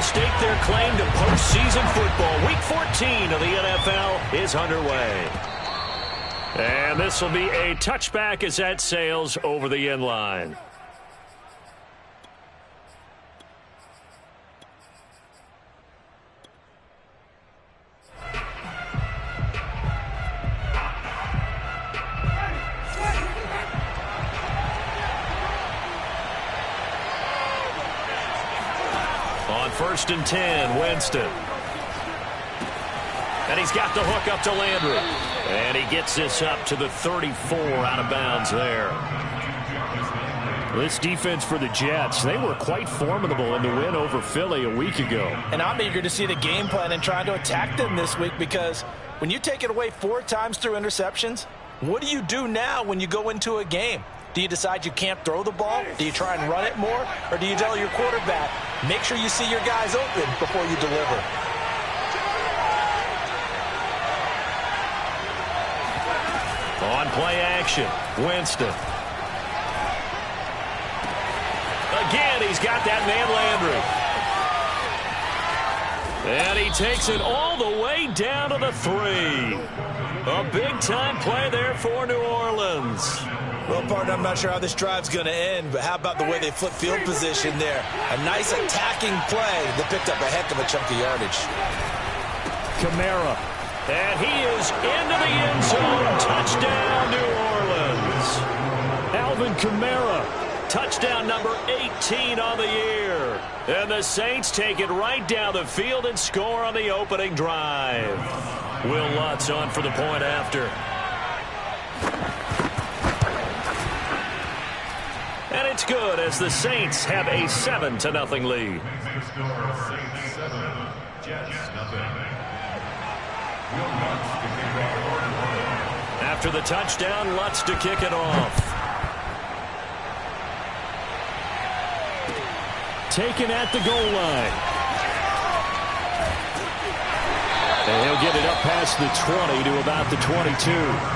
stake their claim to postseason football. Week 14 of the NFL is underway. And this will be a touchback as that sails over the end line. On 1st and 10, Winston. And he's got the hook up to Landry. And he gets this up to the 34 out of bounds there. This defense for the Jets, they were quite formidable in the win over Philly a week ago. And I'm eager to see the game plan and trying to attack them this week, because when you take it away 4 times through interceptions, what do you do now when you go into a game? Do you decide you can't throw the ball? Do you try and run it more? Or do you tell your quarterback, make sure you see your guys open before you deliver? On play action, Winston. Again, he's got that man Landry. And he takes it all the way down to the 3. A big-time play there for New Orleans. Well, partner, I'm not sure how this drive's going to end, but how about the way they flip field position there? A nice attacking play that picked up a heck of a chunk of yardage. Kamara. And he is into the end zone. Touchdown, New Orleans. Alvin Kamara. Touchdown number 18 on the year. And the Saints take it right down the field and score on the opening drive. Will Lutz on for the point after. And it's good as the Saints have a 7-0 lead. After the touchdown, Lutz to kick it off. Taken at the goal line. And he'll get it up past the 20 to about the 22.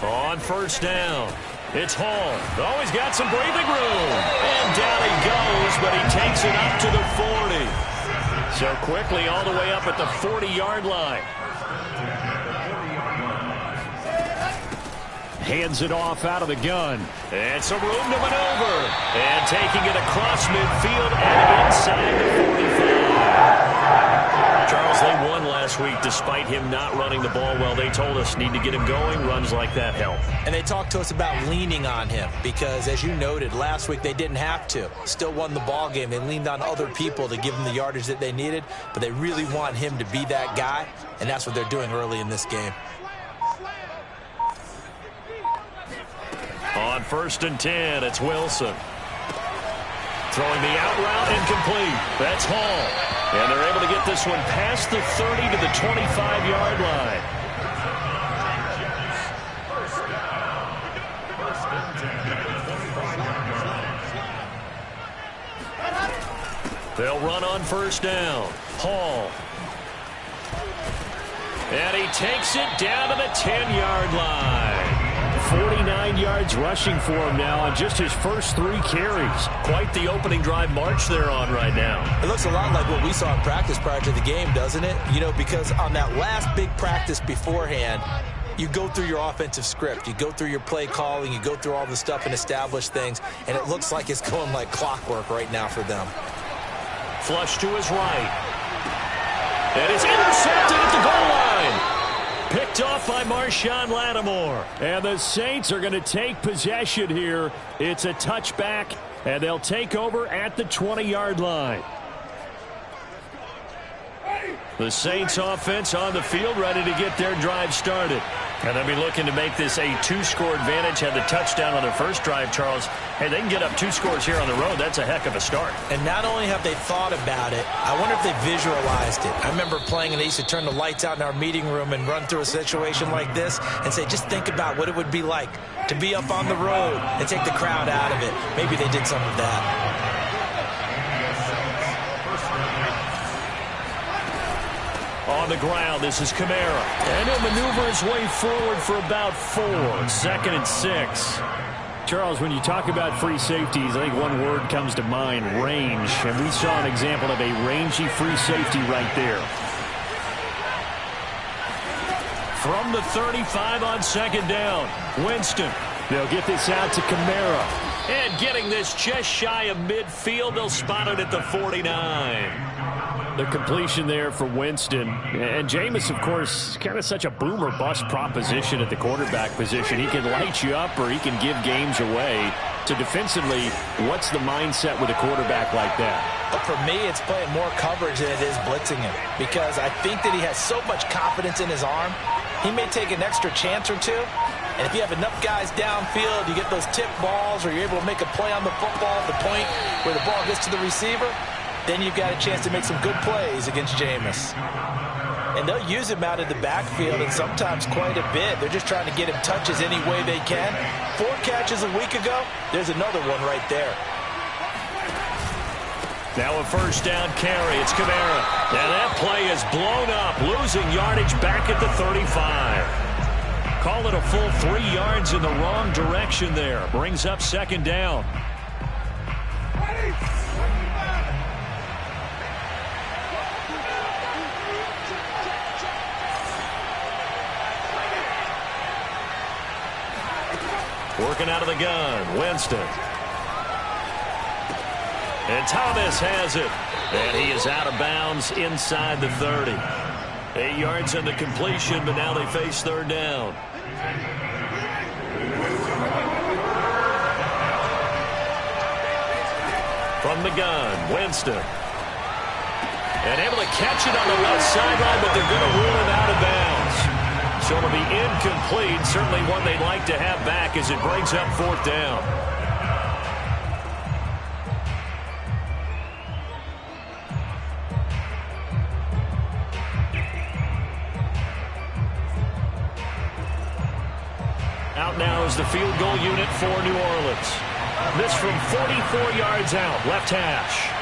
On 1st down, it's Hall. Oh, he's got some breathing room. And down he goes, but he takes it up to the 40. So quickly all the way up at the 40-yard line. Hands it off out of the gun. And some room to maneuver. And taking it across midfield and inside the 45. Charles, they won last week despite him not running the ball well. They told us need to get him going. Runs like that help. And they talked to us about leaning on him because, as you noted, last week they didn't have to. Still won the ball game. They leaned on other people to give them the yardage that they needed, but they really want him to be that guy, and that's what they're doing early in this game. On 1st and 10, it's Wilson. Throwing the out route incomplete. That's Hall. And they're able to get this one past the 30 to the 25-yard line. They'll run on 1st down. Hall. And he takes it down to the 10-yard line. 49 yards rushing for him now on just his first 3 carries. Quite the opening drive march they're on right now. It looks a lot like what we saw in practice prior to the game, doesn't it? You know, because on that last big practice beforehand, you go through your offensive script. You go through your play calling. You go through all the stuff and establish things. And it looks like it's going like clockwork right now for them. Flush to his right. And it's intercepted at the goal line. Picked off by Marshawn Lattimore. And the Saints are going to take possession here. It's a touchback, and they'll take over at the 20-yard line. The Saints offense on the field ready to get their drive started. And they'll be looking to make this a two-score advantage. Had the touchdown on their first drive, Charles. Hey, they can get up 2 scores here on the road. That's a heck of a start. And not only have they thought about it, I wonder if they visualized it. I remember playing, and they used to turn the lights out in our meeting room and run through a situation like this and say, just think about what it would be like to be up on the road and take the crowd out of it. Maybe they did some of that. On the ground, this is Kamara. And he'll maneuver his way forward for about 4. 2nd and 6. Charles, when you talk about free safeties, I think one word comes to mind, range. And we saw an example of a rangy free safety right there. From the 35 on 2nd down, Winston. They'll get this out to Kamara. And getting this just shy of midfield, they'll spot it at the 49. The completion there for Winston. And Jameis, of course, kind of such a boom or bust proposition at the quarterback position. He can light you up or he can give games away. So defensively, what's the mindset with a quarterback like that? But for me, it's playing more coverage than it is blitzing him. Because I think that he has so much confidence in his arm, he may take an extra chance or two. And if you have enough guys downfield, you get those tip balls or you're able to make a play on the football at the point where the ball gets to the receiver, then you've got a chance to make some good plays against Jameis. And they'll use him out of the backfield, and sometimes quite a bit. They're just trying to get him touches any way they can. 4 catches a week ago, there's another one right there. Now a first down carry. It's Kamara. And that play is blown up, losing yardage back at the 35. Call it a full 3 yards in the wrong direction there. Brings up 2nd down. Working out of the gun, Winston. And Thomas has it. And he is out of bounds inside the 30. 8 yards on the completion, but now they face 3rd down. From the gun, Winston. And able to catch it on the left sideline, but they're going to rule him out of bounds. So it'll be incomplete. Certainly one they'd like to have back as it brings up 4th down. Out now is the field goal unit for New Orleans. This from 44 yards out, left hash.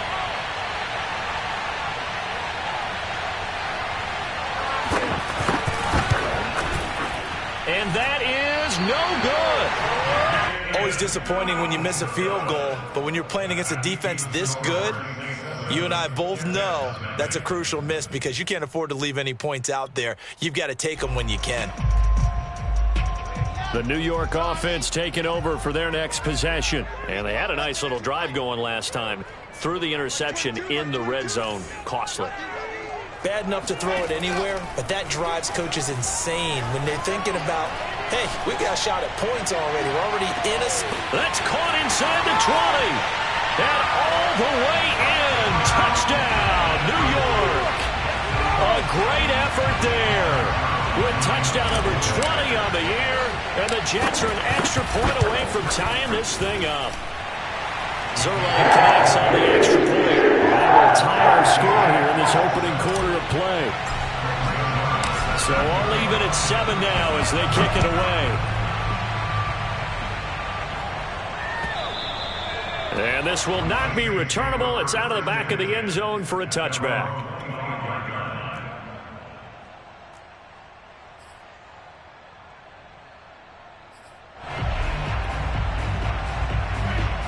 And that is no good. Always disappointing when you miss a field goal, but when you're playing against a defense this good, you and I both know that's a crucial miss because you can't afford to leave any points out there. You've got to take them when you can. The New York offense taking over for their next possession. And they had a nice little drive going last time. Threw the interception in the red zone. Costly. Bad enough to throw it anywhere, but that drives coaches insane when they're thinking about, hey, we got a shot at points already. We're already in a... That's caught inside the 20. And all the way in. Touchdown, New York. A great effort there. With touchdown number 20 on the year. And the Jets are an extra point away from tying this thing up. Zuerlein connects on the extra point. And we'll tie our score here in this opening quarter of play. So all even at 7 now as they kick it away. And this will not be returnable. It's out of the back of the end zone for a touchback.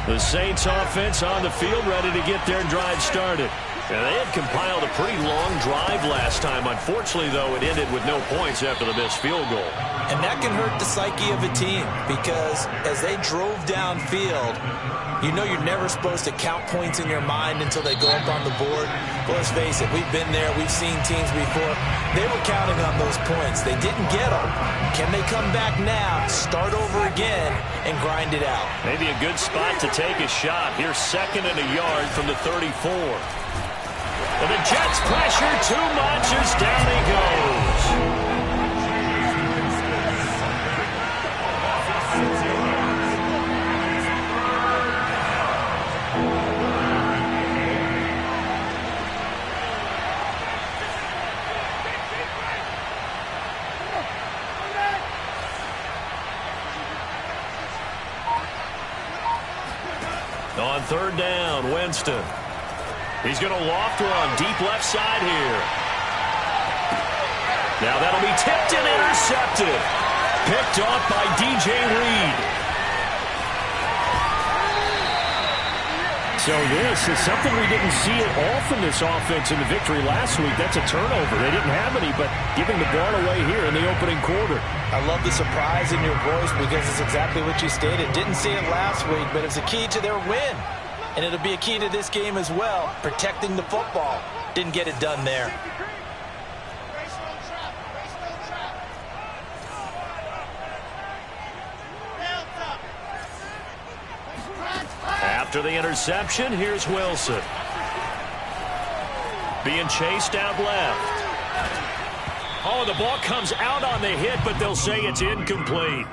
The Saints offense on the field ready to get their drive started. And they had compiled a pretty long drive last time. Unfortunately, though, it ended with no points after the missed field goal. And that can hurt the psyche of a team because as they drove downfield, you know you're never supposed to count points in your mind until they go up on the board. But let's face it, we've been there. We've seen teams before. They were counting on those points. They didn't get them. Can they come back now, start over again, and grind it out? Maybe a good spot to take a shot. Here's 2nd and a yard from the 34. And the Jets pressure too much as down he goes. On third down, Winston. He's going to loft one deep left side here. Now that'll be tipped and intercepted. Picked off by DJ Reed. So this is something we didn't see it often, this offense in the victory last week. That's a turnover. They didn't have any, but giving the ball away here in the opening quarter. I love the surprise in your voice because it's exactly what you stated. Didn't see it last week, but it's a key to their win. And it'll be a key to this game as well, protecting the football. Didn't get it done there. After the interception, here's Wilson. Being chased out left. Oh, the ball comes out on the hit, but they'll say it's incomplete.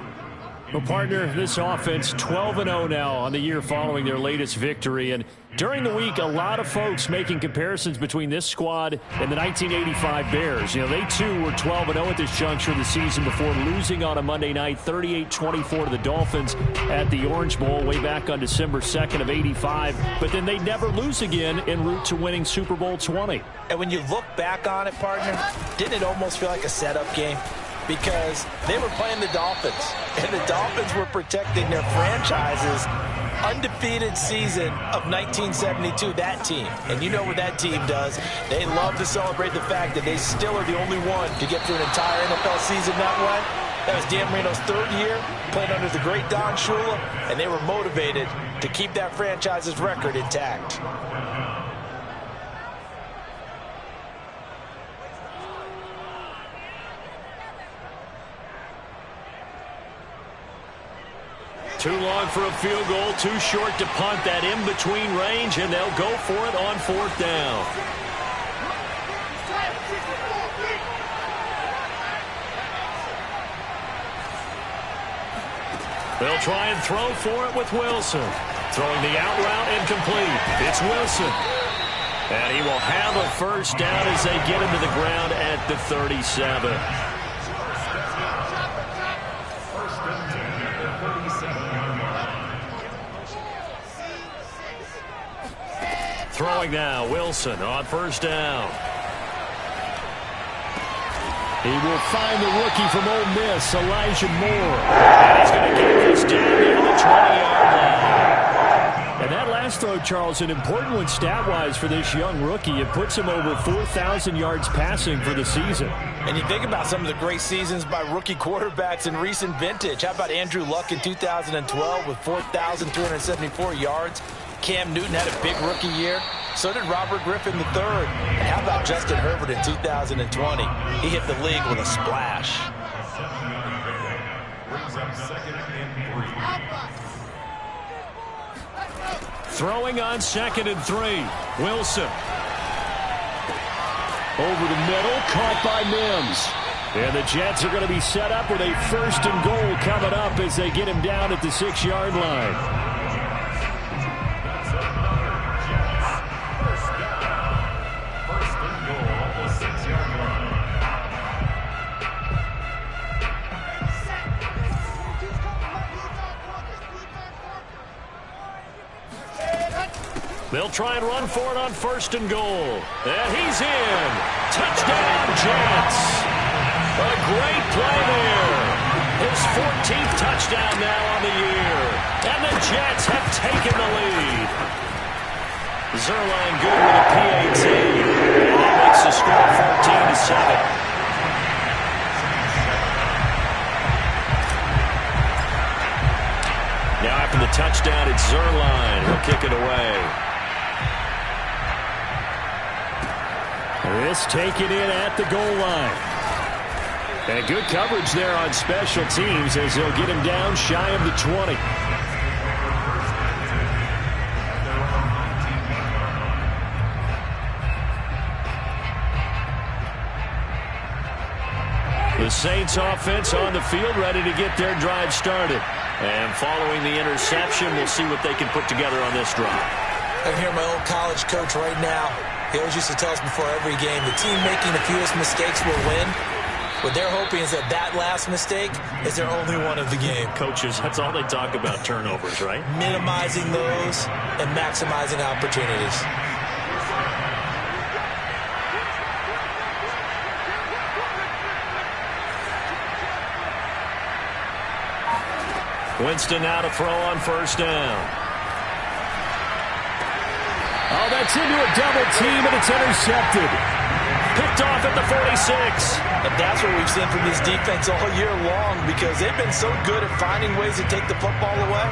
Well, partner, this offense 12-0 now on the year following their latest victory. And during the week, a lot of folks making comparisons between this squad and the 1985 Bears. You know, they too were 12-0 at this juncture of the season before losing on a Monday night 38-24 to the Dolphins at the Orange Bowl way back on December 2nd of 85. But then they never lose again en route to winning Super Bowl 20. And when you look back on it, partner, didn't it almost feel like a setup game? Because they were playing the Dolphins, and the Dolphins were protecting their franchise's undefeated season of 1972, that team. And you know what that team does. They love to celebrate the fact that they still are the only one to get through an entire NFL season that way. That was Dan Marino's third year, playing under the great Don Shula, and they were motivated to keep that franchise's record intact. Too long for a field goal, too short to punt that in-between range, and they'll go for it on fourth down. They'll try and throw for it with Wilson. Throwing the out route incomplete. It's Wilson. And he will have a first down as they get him to the ground at the 37. Throwing now, Wilson on first down. He will find the rookie from Ole Miss, Elijah Moore. And he's going to get this down near the 20-yard line. And that last throw, Charles, an important one stat-wise for this young rookie. It puts him over 4,000 yards passing for the season. And you think about some of the great seasons by rookie quarterbacks in recent vintage. How about Andrew Luck in 2012 with 4,374 yards? Cam Newton had a big rookie year. So did Robert Griffin III. And how about Justin Herbert in 2020? He hit the league with a splash. Throwing on 2nd and 3. Wilson. Over the middle, caught by Mims. And the Jets are going to be set up with a 1st and goal coming up as they get him down at the 6-yard line. They'll try and run for it on 1st and goal. And he's in. Touchdown, Jets. A great play there. His 14th touchdown now on the year. And the Jets have taken the lead. Zuerlein good with a PAT. And he makes the score 14-7. Now after the touchdown, it's Zuerlein. He'll kick it away. This taken in at the goal line. And good coverage there on special teams as they'll get him down shy of the 20. The Saints offense on the field ready to get their drive started. And following the interception, we'll see what they can put together on this drive. I can hear my old college coach right now. He always used to tell us before every game, the team making the fewest mistakes will win. What they're hoping is that that last mistake is their only one of the game. Coaches, that's all they talk about, turnovers, right? Minimizing those and maximizing opportunities. Winston now to throw on first down. Oh, that's into a double team, and it's intercepted. Picked off at the 46. And that's what we've seen from this defense all year long, because they've been so good at finding ways to take the football away.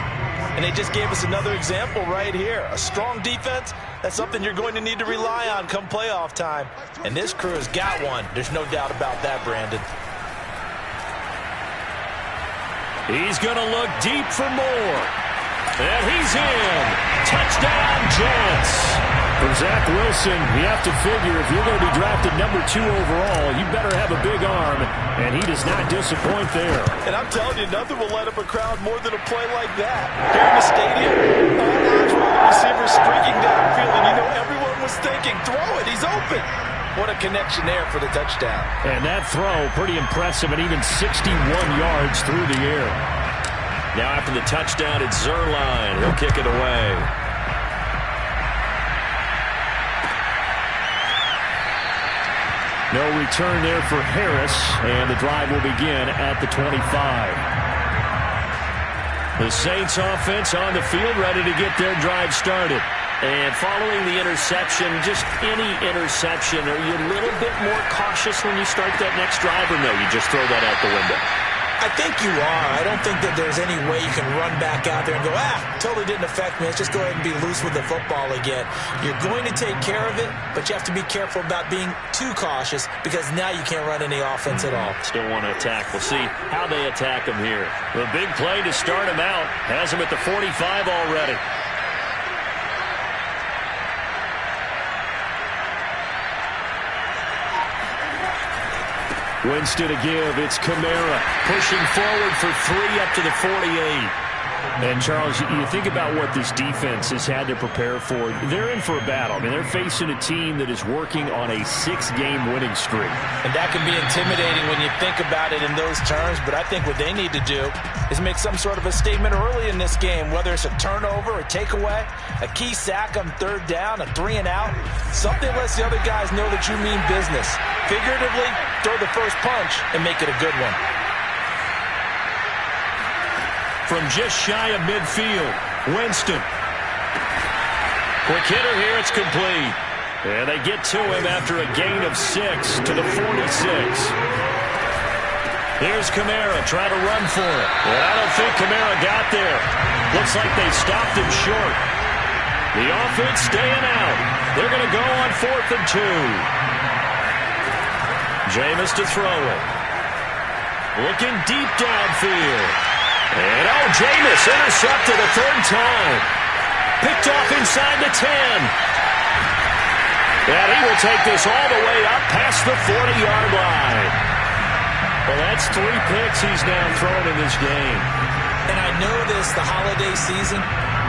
And they just gave us another example right here. A strong defense, that's something you're going to need to rely on come playoff time. And this crew has got one. There's no doubt about that, Brandon. He's going to look deep for more. And he's in. Touchdown, Jets. For Zach Wilson, you have to figure if you're going to be drafted number 2 overall, you better have a big arm, and he does not disappoint there. And I'm telling you, nothing will light up a crowd more than a play like that. Here in the stadium, all eyes were on the receiver streaking downfield, and you know everyone was thinking, throw it, he's open. What a connection there for the touchdown. And that throw, pretty impressive, and even 61 yards through the air. Now after the touchdown, it's Zuerlein. He'll kick it away. No return there for Harris, and the drive will begin at the 25. The Saints offense on the field, ready to get their drive started. And following the interception, just any interception, are you a little bit more cautious when you start that next drive, or no, you just throw that out the window? I think you are. I don't think that there's any way you can run back out there and go, totally didn't affect me. Let's just go ahead and be loose with the football again. You're going to take care of it, but you have to be careful about being too cautious, because now you can't run any offense at all. Still want to attack. We'll see how they attack him here. The big play to start him out has him at the 45 already. Winston to give. It's Kamara Pushing forward for 3 up to the 48. And, Charles, you think about what this defense has had to prepare for. They're in for a battle. I mean, they're facing a team that is working on a 6-game winning streak. And that can be intimidating when you think about it in those terms, but I think what they need to do is make some sort of a statement early in this game, whether it's a turnover, a takeaway, a key sack on third down, a 3-and-out. Something lets the other guys know that you mean business. Figuratively, throw the first punch and make it a good one. From just shy of midfield, Winston. Quick hitter here, it's complete. And they get to him after a gain of 6 to the 46. Here's Kamara trying to run for it. And I don't think Kamara got there. Looks like they stopped him short. The offense staying out. They're going to go on 4th and 2. Jameis to throw it. Looking deep downfield. And, Jameis intercepted a 3rd time. Picked off inside the 10. And he will take this all the way up past the 40-yard line. Well, that's 3 picks he's now thrown in this game. And I know this, the holiday season,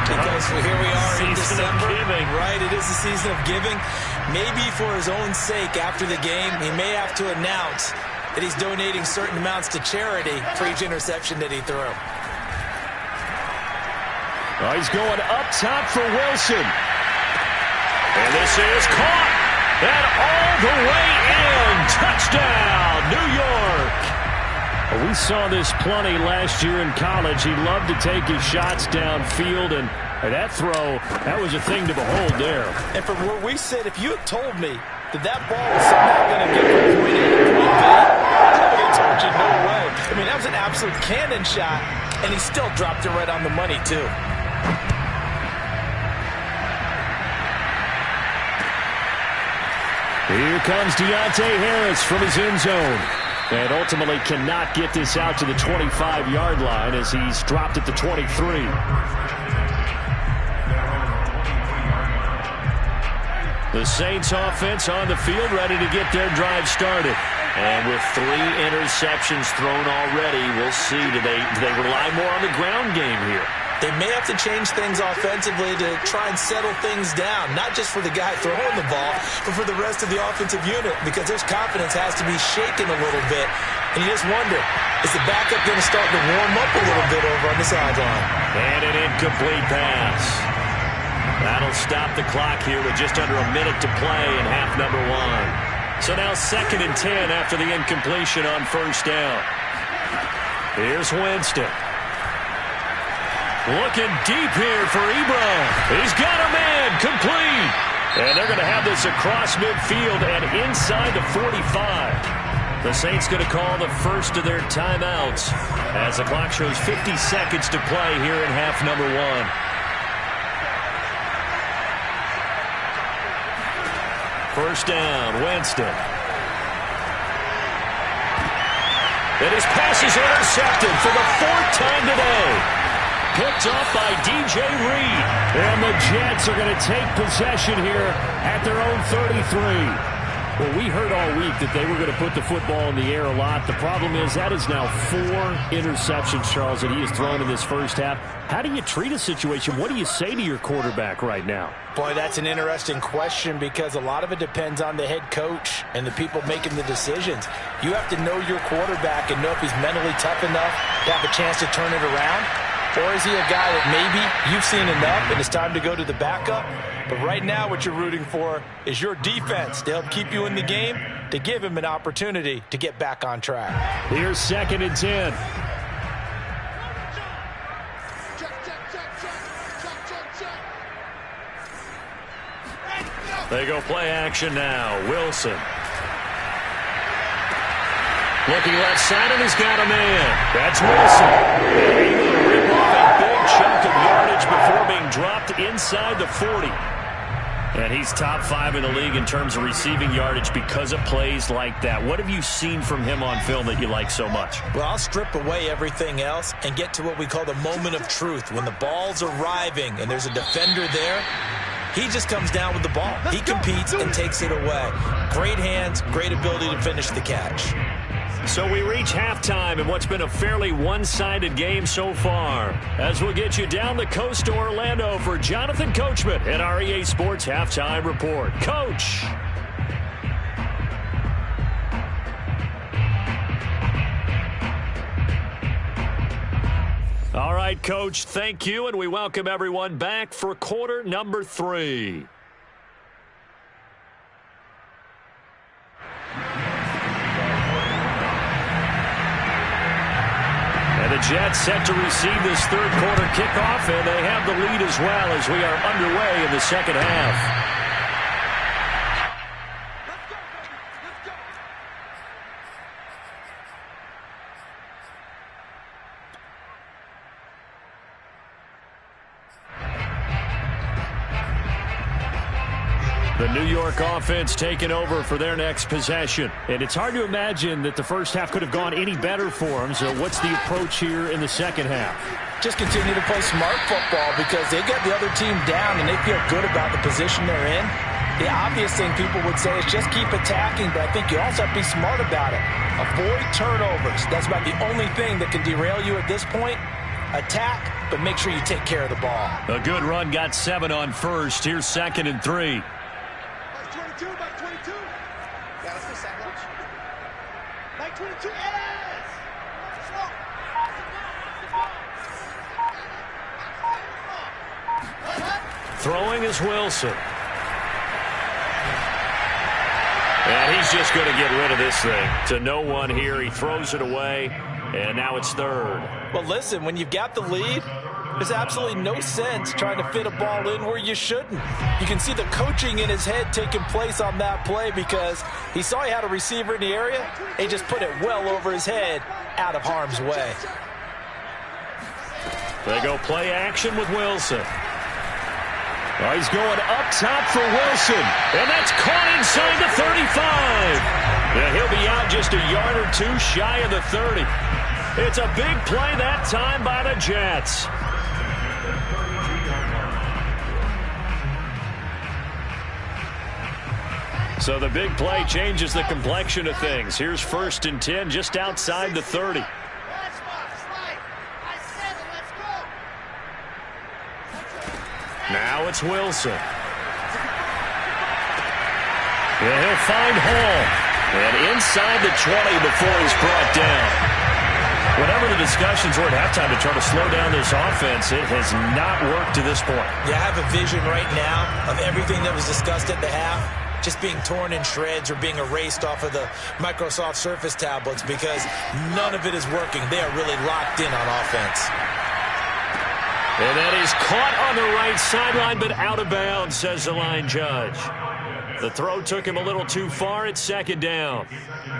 because here we are in December. Right, it is the season of giving. Maybe for his own sake after the game, he may have to announce that he's donating certain amounts to charity for each interception that he threw. He's going up top for Wilson. And this is caught. And all the way in. Touchdown, New York. Well, we saw this plenty last year in college. He loved to take his shots downfield, and that throw, that was a thing to behold there. And from where we sit, if you had told me that ball was somehow going to get from point A to point B, I would have told you no way. I mean, that was an absolute cannon shot, and he still dropped it right on the money, too. Here comes Deontay Harris from his end zone. And ultimately cannot get this out to the 25-yard line as he's dropped at the 23. The Saints offense on the field ready to get their drive started. And with 3 interceptions thrown already, we'll see. Do they rely more on the ground game here? They may have to change things offensively to try and settle things down, not just for the guy throwing the ball, but for the rest of the offensive unit, because their confidence has to be shaken a little bit. And you just wonder, is the backup going to start to warm up a little bit over on the sideline? And an incomplete pass. That'll stop the clock here with just under a minute to play in half number 1. So now 2nd and 10 after the incompletion on first down. Here's Winston. Looking deep here for Ebron. He's got a man, complete. And they're going to have this across midfield and inside the 45. The Saints going to call the first of their timeouts as the clock shows 50 seconds to play here in half number 1. First down, Winston. And his pass is intercepted for the 4th time today. Picked off by DJ Reed. And the Jets are going to take possession here at their own 33. Well, we heard all week that they were going to put the football in the air a lot. The problem is that is now 4 interceptions, Charles, that he has thrown in this first half. How do you treat a situation? What do you say to your quarterback right now? Boy, that's an interesting question because a lot of it depends on the head coach and the people making the decisions. You have to know your quarterback and know if he's mentally tough enough to have a chance to turn it around. Or is he a guy that maybe you've seen enough and it's time to go to the backup? But right now what you're rooting for is your defense to help keep you in the game, to give him an opportunity to get back on track. Here's 2nd and 10. They go play action now. Wilson. Looking left side, and he's got a man. That's Wilson. Able to rip off a big chunk of yardage before being dropped inside the 40. And he's top 5 in the league in terms of receiving yardage because of plays like that. What have you seen from him on film that you like so much? Well, I'll strip away everything else and get to what we call the moment of truth. When the ball's arriving and there's a defender there, he just comes down with the ball. He competes and takes it away. Great hands, great ability to finish the catch. So we reach halftime in what's been a fairly one-sided game so far. As we'll get you down the coast to Orlando for Jonathan Coachman at our EA Sports Halftime Report. Coach. All right, Coach, thank you, and we welcome everyone back for quarter number 3. And the Jets set to receive this third quarter kickoff, and they have the lead as well as we are underway in the second half. The New York offense taking over for their next possession. And it's hard to imagine that the first half could have gone any better for them. So what's the approach here in the second half? Just continue to play smart football because they get the other team down and they feel good about the position they're in. The obvious thing people would say is just keep attacking, but I think you also have to be smart about it. Avoid turnovers. That's about the only thing that can derail you at this point. Attack, but make sure you take care of the ball. A good run, got 7 on first. Here's 2nd and 3. Back 22. Yeah, let's go second. Back 22. Yes! Throwing is Wilson. And he's just going to get rid of this thing. To no one here. He throws it away, and now it's 3rd. Well, listen, when you've got the lead, there's absolutely no sense trying to fit a ball in where you shouldn't. You can see the coaching in his head taking place on that play because he saw he had a receiver in the area. He just put it well over his head out of harm's way. They go play action with Wilson. Oh, he's going up top for Wilson. And that's caught inside the 35. Yeah, he'll be out just a yard or 2 shy of the 30. It's a big play that time by the Jets. So the big play changes the complexion of things. Here's 1st and 10 just outside the 30. Now it's Wilson. And he'll find Hall. And inside the 20 before he's brought down. Whatever the discussions were at halftime to try to slow down this offense, it has not worked to this point. Yeah, I have a vision right now of everything that was discussed at the half just being torn in shreds or being erased off of the Microsoft Surface tablets because none of it is working. They are really locked in on offense. And that is caught on the right sideline, but out of bounds, says the line judge. The throw took him a little too far. It's second down.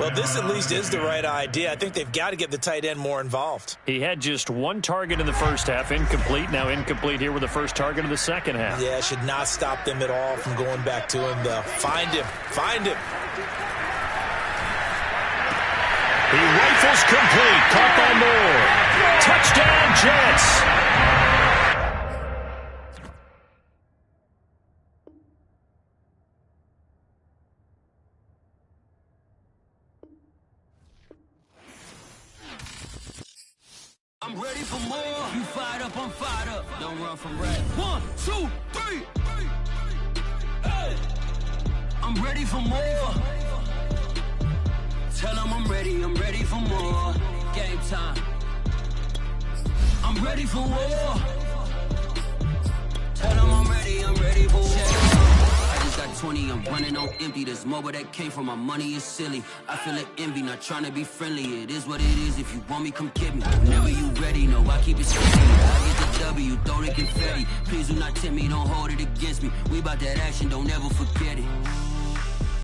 Well, this at least is the right idea. I think they've got to get the tight end more involved. He had just one target in the first half, incomplete. Now incomplete here with the first target of the second half. Yeah, should not stop them at all from going back to him, though. Find him. Find him. He rifles complete. Caught by Moore. Touchdown, Jets. I'm ready for more. You fired up, I'm fired up. Don't run from rap. 1, 2, 3. Hey. I'm ready for more. Tell them I'm ready for more. Game time. I'm ready for war. Tell them I'm ready for war. I just got 20, I'm running on empty. There's more where that came from, my money is silly. I feel like envy, not trying to be friendly. It is what it is, if you want me, come get me. Whenever you ready, no, I keep it steady. I get the W, throw the confetti. Please do not tempt me, don't hold it against me. We about that action, don't ever forget it.